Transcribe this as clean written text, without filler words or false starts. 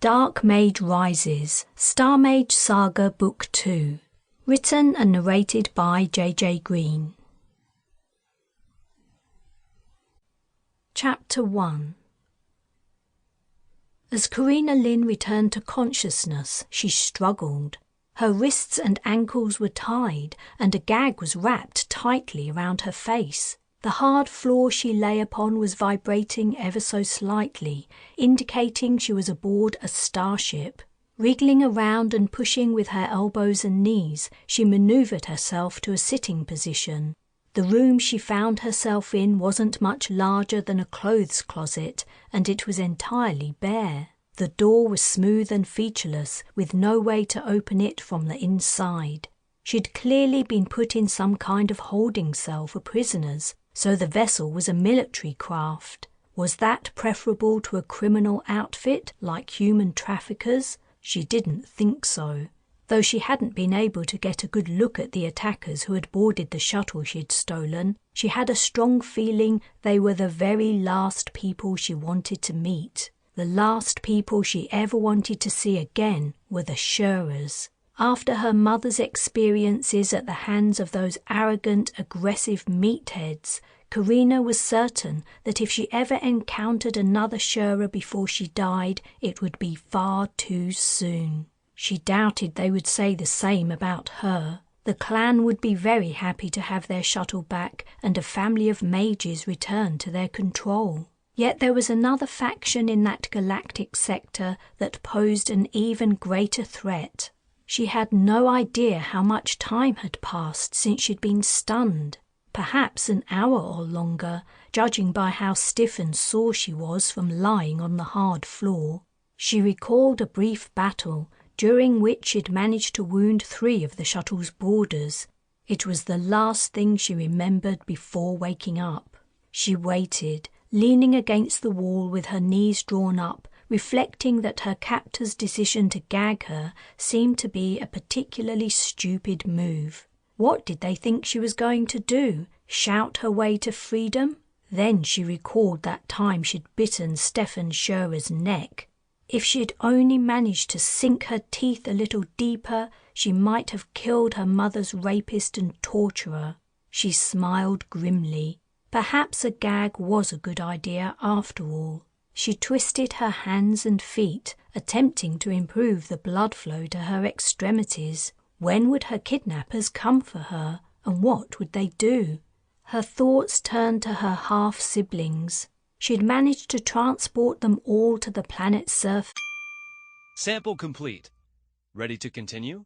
Dark Mage Rises, Mage Saga Book 2. Written and narrated by J.J. Green. Chapter 1. As Carina Lin returned to consciousness, she struggled. Her wrists and ankles were tied, and a gag was wrapped tightly around her face. The hard floor she lay upon was vibrating ever so slightly, indicating she was aboard a starship. Wriggling around and pushing with her elbows and knees, she manoeuvred herself to a sitting position. The room she found herself in wasn't much larger than a clothes closet, and it was entirely bare. The door was smooth and featureless, with no way to open it from the inside. She'd clearly been put in some kind of holding cell for prisoners, so the vessel was a military craft. Was that preferable to a criminal outfit like human traffickers? She didn't think so. Though she hadn't been able to get a good look at the attackers who had boarded the shuttle she'd stolen, she had a strong feeling they were the very last people she wanted to meet. The last people she ever wanted to see again were the Shurers. After her mother's experiences at the hands of those arrogant, aggressive meatheads, Carina was certain that if she ever encountered another Shurer before she died, it would be far too soon. She doubted they would say the same about her. The clan would be very happy to have their shuttle back and a family of mages return to their control. Yet there was another faction in that galactic sector that posed an even greater threat. She had no idea how much time had passed since she'd been stunned. Perhaps an hour or longer, judging by how stiff and sore she was from lying on the hard floor. She recalled a brief battle, during which she'd managed to wound 3 of the shuttle's boarders. It was the last thing she remembered before waking up. She waited, leaning against the wall with her knees drawn up, reflecting that her captor's decision to gag her seemed to be a particularly stupid move. What did they think she was going to do? Shout her way to freedom? Then she recalled that time she'd bitten Stefan Schurer's neck. If she'd only managed to sink her teeth a little deeper, she might have killed her mother's rapist and torturer. She smiled grimly. Perhaps a gag was a good idea after all. She twisted her hands and feet, attempting to improve the blood flow to her extremities. When would her kidnappers come for her, and what would they do? Her thoughts turned to her half-siblings. She'd managed to transport them all to the planet's surface. Sample complete. Ready to continue?